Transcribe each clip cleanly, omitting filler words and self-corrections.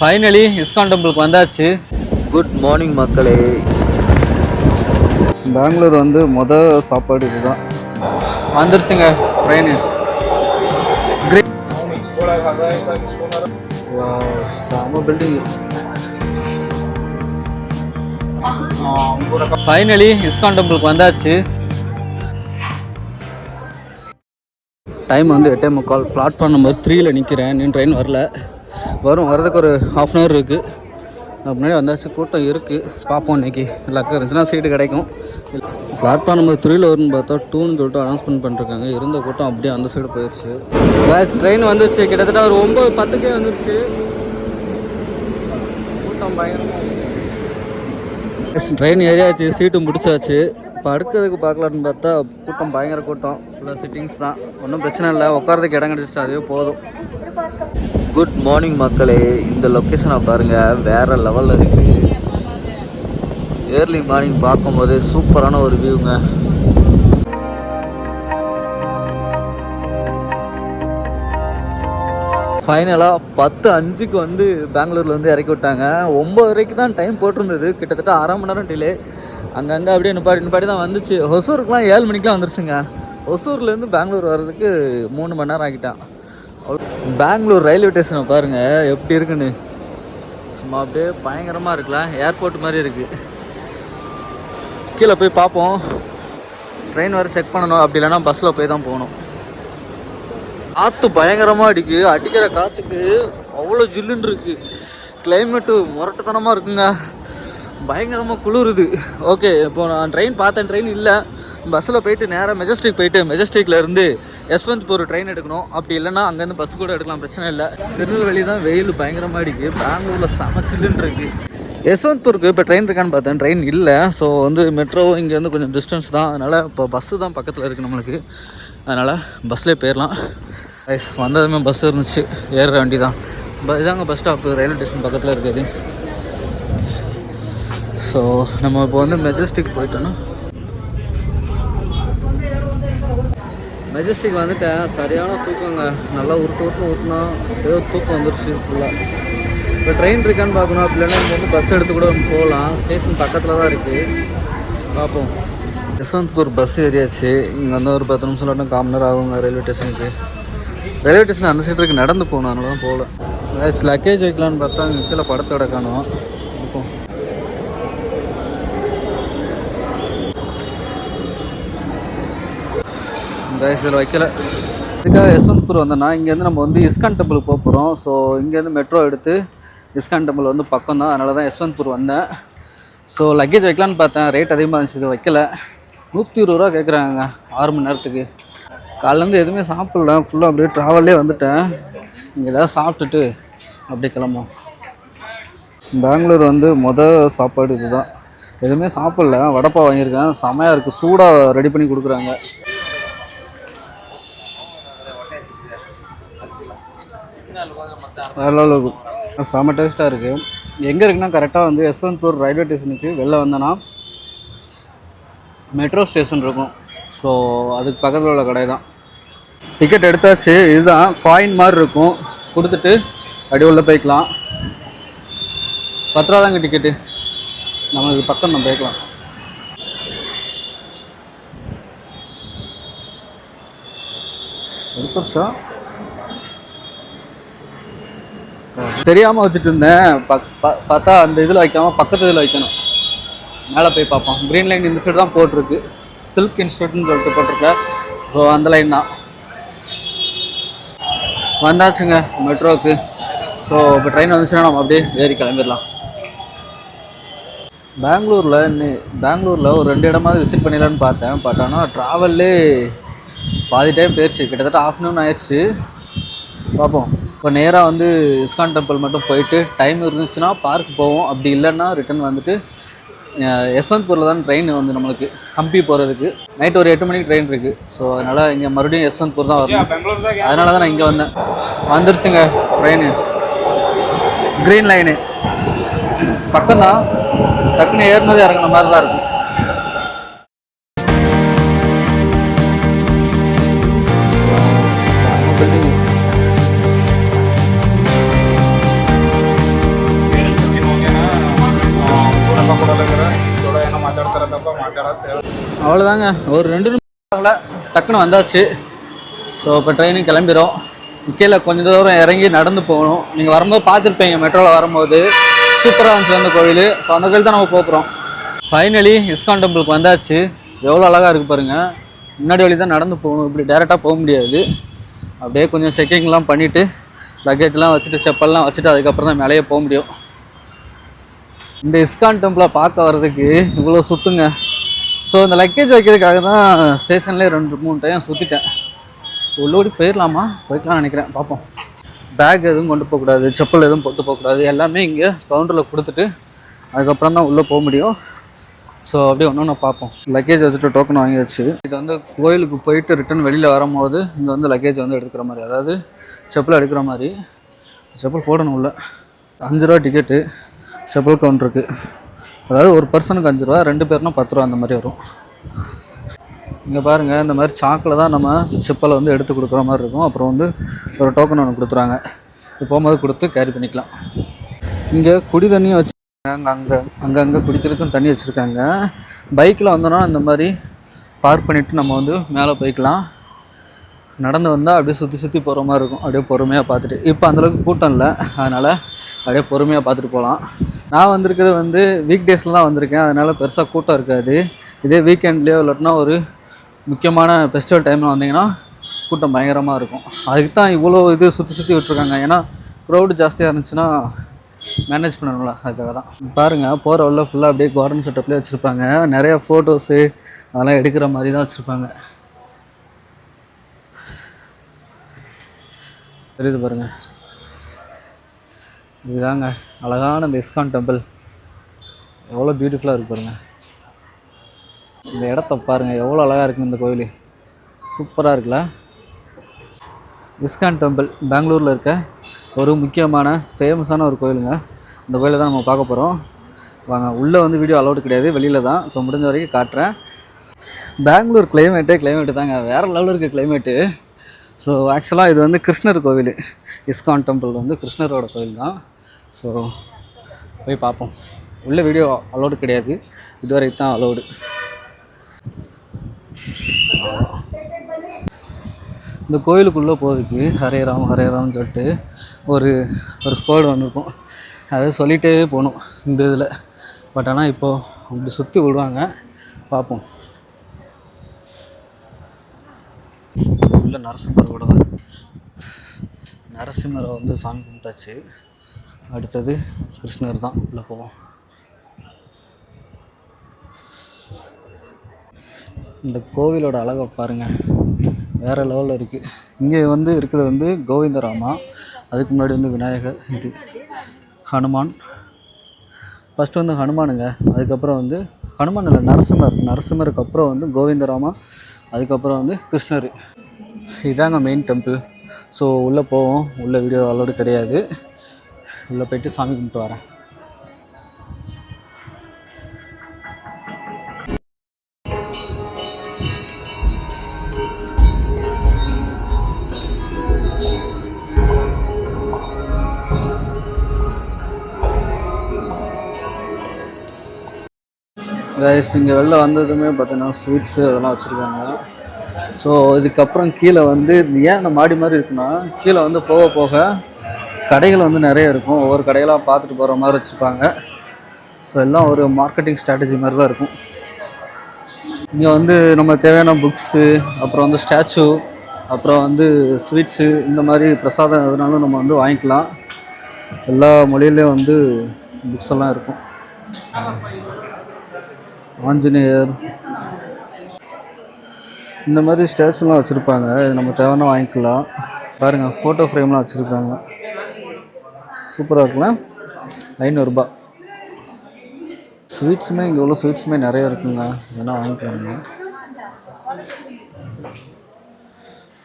Finally ISKCON டெம்பிளுக்கு வந்தாச்சு. Good morning மக்களே. பெங்களூர் வந்து சாப்பாடு இதுதான். வந்துருச்சுங்க ட்ரெயின். செம பில்டிங். ஃபைனலி இஸ்கான் டெம்பிளுக்கு வந்தாச்சு. டைம் வந்து 8:45. பிளாட்ஃபார்ம் நம்பர் 3ல் நிற்கிறேன். இன்னும் ட்ரெயின் வரதுக்கு ஒரு ½ hour இருக்குது. முன்னாடி வந்தாச்சு. கூட்டம் இருக்குது. பார்ப்போம் இன்றைக்கி லக்கு இருந்துச்சுன்னா சீட்டு கிடைக்கும். பிளாட்ஃபார்ம் நம்பர் 3ல் வரும்னு பார்த்தா 2ன்னு சொல்லிட்டு அனௌன்ஸ்மெண்ட் பண்ணிருக்காங்க. இருந்த கூட்டம் அப்படியே அந்த சைடு போயிடுச்சு. கேஸ் ட்ரெயின் வந்துருச்சு. கிட்டத்தட்ட ஒரு 9:10க்கே வந்துருச்சு. கூட்டம் பயங்கரமாக ட்ரெயின் ஏறியாச்சு. சீட்டும் பிடிச்சாச்சு. இப்போ அடுக்கிறதுக்கு பார்க்கலான்னு பார்த்தா கூட்டம் பயங்கர கூட்டம். ஃபுல்லாக சிட்டிங்ஸ் தான். ஒன்றும் பிரச்சனை இல்லை. உட்காரதுக்கு இடம் கிடச்சிச்சு. அதே போதும். குட் மார்னிங் மக்களே. இந்த லொக்கேஷனை பாருங்கள், வேறு லெவலில் இருக்குது. ஏர்லி மார்னிங் பார்க்கும்போது சூப்பரான ஒரு வியூங்க. ஃபைனலாக 10:05க்கு வந்து பெங்களூரில் வந்து இறக்கி விட்டாங்க. 9:30க்கு தான் டைம் போட்டிருந்தது. கிட்டத்தட்ட அரை மணி நேரம் டிலே. அங்கங்கே அப்படியே நிப்பாட்டி தான் வந்துச்சு. ஹொசூருக்குலாம் 7 மணிக்கெலாம் வந்துருச்சுங்க. ஹொசூர்லேருந்து பெங்களூர் வர்றதுக்கு 3 மணி நேரம் ஆகிட்டான். பெங்களூர் ரயில்வே ஸ்டேஷனை பாருங்கள் எப்படி இருக்குன்னு. சும்மா அப்படியே பயங்கரமாக இருக்குல்ல. ஏர்போர்ட் மாதிரி இருக்குது. கீழே போய் பார்ப்போம். ட்ரெயின் வர செக் பண்ணணும். அப்படி இல்லைன்னா பஸ்ஸில் போய் தான் போகணும். காற்று பயங்கரமாக அடிக்கிற காற்றுக்கு அவ்வளோ ஜில்லுன்னு இருக்குது. கிளைமேட்டு முரட்டுத்தனமாக இருக்குங்க. பயங்கரமாக குளிருது. ஓகே, இப்போ நான் ட்ரெயின் பார்த்தேன். ட்ரெயின் இல்லை. பஸ்ஸில் போயிட்டு நேராக மெஜஸ்டிக் போயிட்டு மெஜஸ்டிக்லேருந்து யஸ்வந்த்பூர் ட்ரெயின் எடுக்கணும். அப்படி இல்லைன்னா அங்கேருந்து பஸ் கூட எடுக்கலாம், பிரச்சனை இல்லை. திருநெல்வேலி தான் வெயில் பயங்கரமாக அடிக்குது. பெங்களூரில் சமைச்சில்லுன்னு இருக்குது. யஸ்வந்த்பூருக்கு இப்போ ட்ரெயின் இருக்கான்னு பார்த்தேன். ட்ரெயின் இல்லை. ஸோ வந்து மெட்ரோவும் இங்கே வந்து கொஞ்சம் டிஸ்டன்ஸ் தான். அதனால் இப்போ பஸ்ஸு தான் பக்கத்தில் இருக்குது நம்மளுக்கு. அதனால் பஸ்லேயே போயிடலாம். வந்ததுமே பஸ் இருந்துச்சு. ஏறுற வண்டி தான். இதாங்க பஸ் ஸ்டாப்பு. ரயில்வே ஸ்டேஷன் பக்கத்தில் இருக்குது. ஸோ நம்ம இப்போ வந்து மெஜஸ்டிக் போயிட்டோன்னா, மெஜஸ்டிக் வந்துட்டேன். சரியான தூக்கங்க. நல்லா ஊட்டினா ஏதோ தூக்கம் வந்துருச்சு ஃபுல்லாக. இப்போ ட்ரெயின் இருக்கான்னு பார்க்கணும். அப்படி இல்லைன்னா நம்ம வந்து பஸ் எடுத்து கூட போகலாம். ஸ்டேஷன் பக்கத்தில் தான் இருக்குது. பார்ப்போம். யஸ்வந்த்பூர் பஸ் ஏரியாச்சு. இங்கே வந்து ஒரு 10 நிமிஷம் இல்லாட்டும் 1/4 மணி நேரம் ஆகுங்க ரயில்வே ஸ்டேஷனுக்கு. ரயில்வே ஸ்டேஷன் அந்த சைடுக்கு நடந்து போகணும். அதனால தான் போகல. லக்கேஜ் வைக்கலான்னு பார்த்தா இங்கே கீழே படத்தோட காணும். இப்போ இதில் வைக்கல. இதுக்காக யஸ்வந்த்பூர் வந்தோன்னா இங்கேருந்து நம்ம வந்து இஸ்கான் டெம்பிளுக்கு போக போகிறோம். ஸோ இங்கேருந்து மெட்ரோ எடுத்து இஸ்கான் டெம்பிள் வந்து பக்கம் தான். அதனால தான் யஸ்வந்த்பூர் வந்தேன். ஸோ லக்கேஜ் வைக்கலான்னு பார்த்தேன். ரேட் அதிகமாக இருந்துச்சு. இது வைக்கல. 120 ரூபா கேட்குறாங்க 6 மணி நேரத்துக்கு. காலையிலேருந்து எதுவுமே சாப்பிடல. ஃபுல்லாக அப்படியே ட்ராவல்லே வந்துட்டேன். இங்கே ஏதாவது சாப்பிட்டுட்டு அப்படியே கிளம்பும். பெங்களூர் வந்து சாப்பாடு இதுதான். எதுவுமே சாப்பிடல. வடைப்பா வாங்கியிருக்கேன். செமையாக இருக்குது. சூடாக ரெடி பண்ணி கொடுக்குறாங்க. செம டேஸ்ட்டாக இருக்குது. எங்கே இருக்குன்னா கரெக்டாக வந்து யஸ்வந்த்பூர் ரயில்வே ஸ்டேஷனுக்கு வெளில வந்தேன்னா மெட்ரோ ஸ்டேஷன் இருக்கும். ஸோ அதுக்கு பக்கத்தில் உள்ள கடை தான். டிக்கெட் எடுத்தாச்சு. இதுதான் காயின் மாதிரி இருக்கும். கொடுத்துட்டு அப்படி உள்ள போய்க்கலாம். 10 ரூபா தாங்க டிக்கெட்டு. நம்மளுக்கு பக்கம் நம்ம போய்க்கலாம். எடுத்துருச்சா தெரியாமல் வச்சுட்டு இருந்தேன். பார்த்தா அந்த இதில் வைக்காமல் பக்கத்து இதில் வைக்கணும். மேலே போய் பார்ப்போம். க்ரீன் லைன் இந்த சைடு தான் போட்டிருக்கு. சில்க் இன்ஸ்டியூட்னு சொல்லிட்டு போட்டிருக்கேன். ஸோ அந்த லைன் தான். வந்தாச்சுங்க மெட்ரோவுக்கு. ஸோ இப்போ ட்ரெயின் வந்துச்சுன்னா நம்ம அப்படியே ஏறி கிளம்பிடலாம். பெங்களூரில் ஒரு 2 இடமாவது விசிட் பண்ணிடலான்னு பார்த்தேன். பட் ஆனால் ட்ராவல்லே பாதி டைம் போயிடுச்சு. கிட்டத்தட்ட ½ ஆயிடுச்சு. பார்ப்போம். இப்போ நேராக வந்து இஸ்கான் டெம்பிள் மட்டும் போயிட்டு டைம் இருந்துச்சுன்னா பார்க் போவோம். அப்படி இல்லைன்னா ரிட்டன் வந்துட்டு யஸ்வந்த்பூரில் தான் ட்ரெயின் வந்து நம்மளுக்கு ஹம்பி போகிறதுக்கு. நைட் ஒரு 8 மணிக்கு ட்ரெயின் இருக்குது. ஸோ அதனால் இங்கே மறுபடியும் யஸ்வந்த்பூர் தான் வரும். அதனால தான் நான் இங்கே வந்தேன். வந்துருச்சுங்க ட்ரெயின். க்ரீன் லைனு பக்கம்தான். டக்குன்னு ஏறினது இறங்கின மாதிரி தான் இருக்கும். அவ்வளோதாங்க, ஒரு 2 நிமிஷம் டக்குன்னு வந்தாச்சு. ஸோ இப்போ ட்ரெயினுக்கு கிளம்பிடும். கீழே கொஞ்சம் தூரம் இறங்கி நடந்து போகணும். நீங்கள் வரும்போது பார்த்துருப்பீங்க, மெட்ரோவில் வரும்போது சூப்பராக இருந்துச்சு அந்த கோவில். ஸோ அந்த கோவில் தான் நம்ம போகிறோம். ஃபைனலி இஸ்கான் டெம்பிளுக்கு வந்தாச்சு. எவ்வளோ அழகாக இருக்குது பாருங்கள். முன்னாடி வழி தான் நடந்து போகணும், இப்படி டேரெக்டாக போக முடியாது. அப்படியே கொஞ்சம் செக்கிங்லாம் பண்ணிவிட்டு லக்கேஜ்லாம் வச்சுட்டு செப்பல்லாம் வச்சுட்டு அதுக்கப்புறம் தான் மேலேயே போக முடியும். இந்த இஸ்கான் டெம்பிளை பார்க்க வர்றதுக்கு இவ்வளோ சுற்றுங்க. ஸோ இந்த லக்கேஜ் வைக்கிறதுக்காக தான் ஸ்டேஷன்லேயே 2-3 டைம் சுற்றிட்டேன். உள்ளோடி போய்க்கலாம்னு நினைக்கிறேன், பார்ப்போம். பேக் எதுவும் கொண்டு போகக்கூடாது, செப்பல் எதுவும் போட்டு போகக்கூடாது, எல்லாமே இங்கே கவுண்டரில் கொடுத்துட்டு அதுக்கப்புறம் தான் உள்ளே போக முடியும். ஸோ அப்படியே ஒன்று பார்ப்போம். லக்கேஜ் வச்சுட்டு டோக்கன் வாங்கியாச்சு. இது வந்து கோயிலுக்கு போயிட்டு ரிட்டன் வெளியில் வரும்போது இங்கே வந்து லக்கேஜ் வந்து எடுக்கிற மாதிரி, அதாவது செப்பல் எடுக்கிற மாதிரி. செப்பல் போடணும் உள்ள. 5 ரூபா டிக்கெட்டு செப்பல் கவுண்டருக்கு. அதாவது ஒரு பர்சனுக்கு 5 ரூபா, 2 பேர்னா 10 ரூபா அந்த மாதிரி வரும். இங்கே பாருங்கள், இந்த மாதிரி சாக்கில் தான் நம்ம செப்பலை வந்து எடுத்து கொடுக்குற மாதிரி இருக்கும். அப்புறம் வந்து ஒரு டோக்கன் ஒன்று கொடுத்துருவாங்க. இப்போ போகும்போது கொடுத்து கேரி பண்ணிக்கலாம். இங்கே குடி தண்ணியும் வச்சுருக்காங்க. அங்கங்கே குடிக்கிறதுக்கும் தண்ணி வச்சுருக்காங்க. பைக்கில் வந்தோன்னா இந்த மாதிரி பார்க் பண்ணிவிட்டு நம்ம வந்து மேலே போய்க்கலாம். நடந்து வந்தால் அப்படியே சுற்றி போகிற மாதிரி இருக்கும். அப்படியே பொறுமையாக பார்த்துட்டு, இப்போ அந்தளவுக்கு கூட்டம் இல்லை, அதனால் அப்படியே பொறுமையாக பார்த்துட்டு போகலாம். நான் வந்திருக்கிறது வந்து வீக் டேஸில் தான் வந்திருக்கேன், அதனால் பெருசாக கூட்டம் இருக்காது. இதே வீக்கெண்ட்லேயோ இல்லாட்டினா ஒரு முக்கியமான ஃபெஸ்டிவல் டைமில் வந்தீங்கன்னா கூட்டம் பயங்கரமாக இருக்கும். அதுக்கு தான் இவ்வளோ இது சுற்றி விட்டுருக்காங்க. ஏன்னா க்ரௌடு ஜாஸ்தியாக இருந்துச்சுன்னா மேனேஜ் பண்ணணும்ல, அதுக்காக தான். பாருங்கள், போகிற உள்ள ஃபுல்லாக அப்படியே கார்டன் செட்டப்லேயே வச்சுருப்பாங்க. நிறையா ஃபோட்டோஸு அதெல்லாம் எடுக்கிற மாதிரி தான் வச்சுருப்பாங்க. தெரியுது பாருங்கள், இதுதாங்க அழகான இந்த இஸ்கான் டெம்பிள். எவ்வளோ பியூட்டிஃபுல்லாக இருக்குது பாருங்கள். இந்த இடத்த பாருங்கள், எவ்வளோ அழகாக இருக்குது இந்த கோயில். சூப்பராக இருக்குல்ல. இஸ்கான் டெம்பிள் பெங்களூரில் இருக்க ஒரு முக்கியமான ஃபேமஸான ஒரு கோயிலுங்க. இந்த கோயிலை தான் நம்ம பார்க்க போகிறோம். வாங்க, உள்ளே வந்து வீடியோ அலௌடு கிடையாது, வெளியில் தான். ஸோ முடிஞ்ச வரைக்கும் காட்டுறேன். பெங்களூர் கிளைமேட்டு தாங்க, வேறு லெவலில் இருக்குது கிளைமேட்டு. ஸோ ஆக்சுவலாக இது வந்து கிருஷ்ணர் கோவில். இஸ்கான் டெம்பிள் வந்து கிருஷ்ணரோட கோவில் தான். ஸோ போய் பார்ப்போம். உள்ள வீடியோ அலௌடு கிடையாது, இதுவரை தான் அலௌடு. இந்த கோயிலுக்குள்ளே போகிறதுக்கு ஹரே ராம்னு சொல்லிட்டு ஒரு ஸ்கோடு ஒன்று இருக்கும். அதை சொல்லிகிட்டே போகணும் இந்த இதில். பட் ஆனால் இப்போது அப்படி சுற்றி விடுவாங்க, பார்ப்போம். உள்ள நரசிம்மரை வந்து சாமி கும்பிட்டாச்சு. அடுத்தது கிருஷ்ணர் தான், உள்ளே போவோம். இந்த கோவிலோட அழகை பாருங்கள், வேறு லெவலில் இருக்குது. இங்கே வந்து இருக்கிறது வந்து கோவிந்தராமா, அதுக்கு முன்னாடி வந்து விநாயகர், இது ஹனுமான். ஃபஸ்ட்டு வந்து ஹனுமானுங்க, அதுக்கப்புறம் வந்து ஹனுமான் இல்லை, நரசிம்மருக்கு அப்புறம் வந்து கோவிந்தராமா, அதுக்கப்புறம் வந்து கிருஷ்ணர். இதாங்க மெயின் டெம்பிள். ஸோ உள்ளே போவோம். உள்ளே வீடியோ அலோடு கிடையாது. உள்ளே போய்ட்டு சாமி கும்பிட்டு வரேன். இங்கே வெளில வந்ததுமே பார்த்தீங்கன்னா ஸ்வீட்ஸு அதெல்லாம் வச்சுருக்காங்க. ஸோ இதுக்கப்புறம் கீழே வந்து ஏன் இந்த மாடி மாதிரி இருக்குன்னா, கீழே வந்து போக போக கடைகள் வந்து நிறைய இருக்கும். ஒவ்வொரு கடைகளாக பார்த்துட்டு போகிற மாதிரி வச்சுருப்பாங்க. ஸோ எல்லாம் ஒரு மார்க்கெட்டிங் ஸ்ட்ராட்டஜி மாதிரி தான் இருக்கும். இங்கே வந்து நம்ம தேவையான புக்ஸு, அப்புறம் வந்து ஸ்டாச்சு, அப்புறம் வந்து ஸ்வீட்ஸு, இந்த மாதிரி பிரசாதம் எதுனாலும் நம்ம வந்து வாங்கிக்கலாம். எல்லா மொழியிலையும் வந்து புக்ஸ் எல்லாம் இருக்கும். ஆஞ்சநேயர், இந்த மாதிரி ஸ்டாச்சுலாம் வச்சுருப்பாங்க. இது நம்ம தேவைன்னா வாங்கிக்கலாம். பாருங்கள், ஃபோட்டோ ஃப்ரேம்லாம் வச்சுருக்காங்க. சூப்பராக இருக்குல்ல. 500 ரூபா. ஸ்வீட்ஸுமே இங்கே உள்ள ஸ்வீட்ஸுமே நிறைய இருக்குங்க, இதெல்லாம் வாங்கிக்கலாங்க.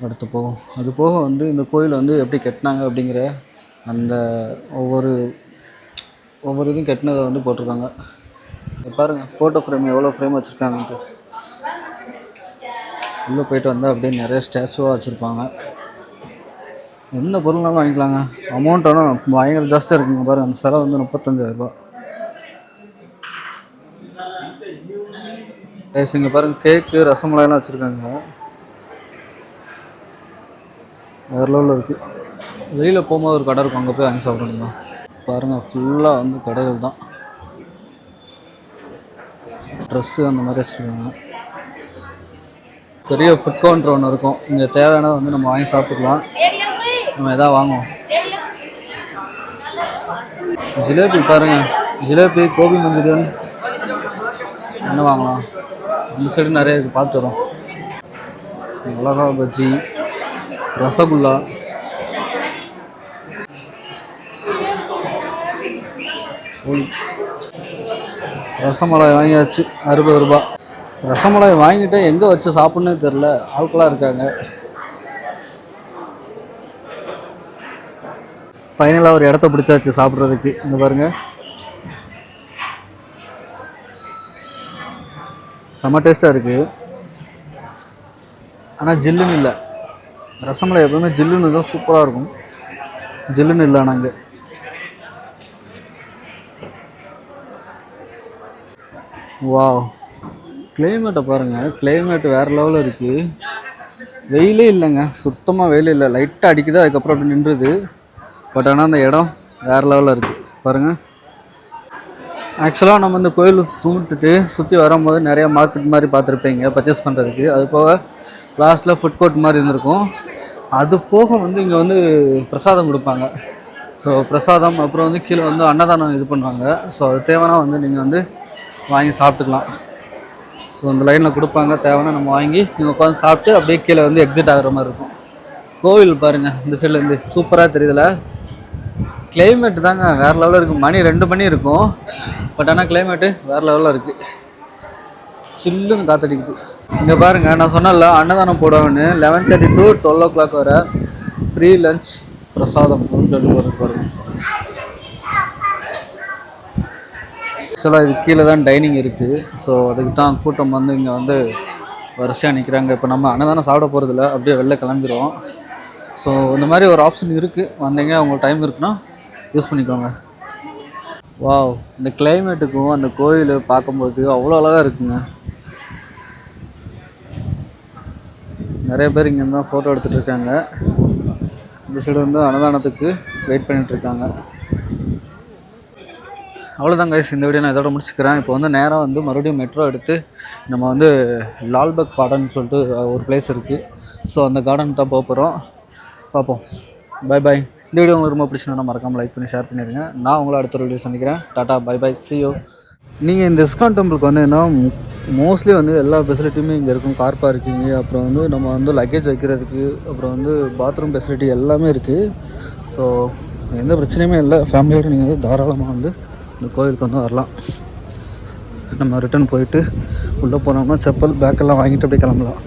அடுத்து போகும். அது போக வந்து இந்த கோயில் வந்து எப்படி கட்டினாங்க அப்படிங்கிற அந்த ஒவ்வொரு இதுவும் கட்டினதை வந்து போட்டிருக்காங்க. பாருங்கள், ஃபோட்டோ ஃப்ரேம் எவ்வளோ ஃப்ரேம் வச்சுருக்காங்கன்ட்டு. உள்ளே போய்ட்டு வந்தால் அப்படியே நிறைய ஸ்டாச்சுவாக வச்சுருப்பாங்க. எந்த பொருள்னாலும் வாங்கிக்கலாங்க. அமௌண்ட் ஆனால் பயங்கர ஜாஸ்தியாக இருக்குங்க. பாருங்கள், அந்த சிலை வந்து 35,000 ரூபா. கைஸ் இங்கே பாருங்கள் கேக்கு ரசமலாய்லாம் வச்சுருக்காங்க. வேறு லெவலில் இருக்குது. வெளியில் போகும்போது ஒரு கடை இருக்கும், அங்கே போய் வாங்கி சாப்பிடணுங்க. பாருங்கள் ஃபுல்லாக வந்து கடைகள் தான். ட்ரெஸ்ஸு அந்த மாதிரி வச்சுருக்காங்க. பெரிய ஃபுட் கவுண்டர் ஒன்று இருக்கும். இங்கே தேவையானதை வந்து நம்ம வாங்கி சாப்பிட்டுக்கலாம். நம்ம எதாவது வாங்குவோம். ஜிலேபி பாருங்கள், ஜிலேபி, கோபி மஞ்சூரியன் என்ன வாங்கலாம். இந்த சைடு நிறைய இருக்குது, பார்த்து வரோம். மிளகா பஜ்ஜி, ரசகுல்லா, ரசமலாய் வாங்கியாச்சு 60 ரூபா. ரசமலாய் வாங்கிட்டு எங்கே வச்சு சாப்பிட்ணுன்னு தெரில, ஆட்களாக இருக்காங்க. ஃபைனலாக ஒரு இடத்த பிடிச்சாச்சு சாப்பிட்றதுக்கு. இங்கே பாருங்கள், செம்ம டேஸ்ட்டாக இருக்குது. ஆனால் ஜில்லுன்னு இல்லை. ரசமலாய் எப்பவுமே ஜில்லுன்னு தான் சூப்பராக இருக்கும். ஜில்லுன்னு இல்லை. நாங்கள் வாவ், கிளைமேட்டை பாருங்கள். கிளைமேட் வேறு லெவலில் இருக்குது. வெயிலே இல்லைங்க, சுத்தமாக வெயில் இல்லை. லைட்டாக அடிக்குது, அதுக்கப்புறம் அப்படி நின்றுது. பட் ஆனால் அந்த இடம் வேறு லெவலில் இருக்குது பாருங்கள். ஆக்சுவலாக நம்ம இந்த கோயில் தூண்டுட்டு சுற்றி வரும்போது நிறையா மார்க்கெட் மாதிரி பார்த்துருப்பீங்க பர்ச்சேஸ் பண்ணுறதுக்கு. அது போக லாஸ்ட்டில் ஃபுட் கோர்ட் மாதிரி இருந்திருக்கும். அது போக வந்து இங்கே வந்து பிரசாதம் கொடுப்பாங்க. ஸோ பிரசாதம் அப்புறம் வந்து கீழே வந்து அன்னதானம் இது பண்ணுவாங்க. ஸோ அது தேவைன்னா வந்து நீங்கள் வந்து வாங்கி சாப்பிட்டுக்கலாம். ஸோ அந்த லைனில் கொடுப்பாங்க, தேவைன்னா நம்ம வாங்கி நீங்கள் உட்காந்து சாப்பிட்டு அப்படியே கீழே வந்து எக்ஸிட் ஆகிற மாதிரி இருக்கும். கோவில் பாருங்கள், இந்த சைட்லேருந்து சூப்பராக தெரியுதுல. கிளைமேட்டு தாங்க வேறு லெவலில் இருக்குது. மணி 2 மணி இருக்கும். பட் ஆனால் கிளைமேட்டு வேறு லெவலில் இருக்குது. சில்லுன்னு காத்தடிக்குது. இங்கே பாருங்கள், நான் சொன்னல அன்னதானம் போடுவாங்கன்னு 11:30 to 12 o'clock வரை ஃப்ரீ லஞ்ச் பிரசாதம் பாருங்கள். ஆக்சுவலாக இது கீழே தான் டைனிங் இருக்குது. ஸோ அதுக்கு தான் கூட்டம் வந்து இங்கே வந்து வரிசையாக நிற்கிறாங்க. இப்போ நம்ம அன்னதானம் சாப்பிட போகிறதில்ல, அப்படியே வெளில கிளம்பிடுவோம். ஸோ இந்த மாதிரி ஒரு ஆப்ஷன் இருக்குது. வந்தீங்க, உங்களுக்கு டைம் இருக்குன்னா யூஸ் பண்ணிக்கோங்க. வாவ், இந்த கிளைமேட்டுக்கும் அந்த கோயில் பார்க்கும்போது அவ்வளோ அழகாக இருக்குங்க. நிறைய பேர் இங்கேருந்து தான் ஃபோட்டோ எடுத்துகிட்டு இருக்காங்க. இந்த சைடு வந்து அன்னதானத்துக்கு வெயிட் பண்ணிகிட்ருக்காங்க. அவ்வளோதான் கைஸ், இந்த வீடியோ நான் இதோட முடிச்சுக்கிறேன். இப்போ வந்து நேராக வந்து மறுபடியும் மெட்ரோ எடுத்து நம்ம வந்து லால்பாக் கார்டன் சொல்லிட்டு ஒரு பிளேஸ் இருக்குது. ஸோ அந்த கார்டன் தான் போக போகிறோம். பார்ப்போம். Bye bye. இந்த வீடியோ உங்களுக்கு ரொம்ப பிடிச்சிருந்தா மறக்காமல் லைக் பண்ணி ஷேர் பண்ணிடுங்க. நான் உங்களை அடுத்த வீடியோ சந்திக்கிறேன். Tata, bye bye, see you. நீங்கள் இந்த இஸ்கான் டெம்பிளுக்கு வந்து என்ன மோஸ்ட்லி வந்து எல்லா ஃபெசிலிட்டியுமே இங்கே இருக்கும். கார் பார்க்கிங்கு, அப்புறம் வந்து நம்ம வந்து லக்கேஜ் வைக்கிறதுக்கு, அப்புறம் வந்து பாத்ரூம் ஃபெசிலிட்டி எல்லாமே இருக்குது. ஸோ எந்த பிரச்சனையுமே இல்லை. ஃபேமிலியோடு நீங்கள் வந்து தாராளமாக வந்து இந்த கோயிலுக்கு வந்து வரலாம். நம்ம ரிட்டர்ன் போயிட்டு உள்ளே போனோம்னா செப்பல் பேக்கெல்லாம் வாங்கிட்டு அப்படியே கிளம்பலாம்.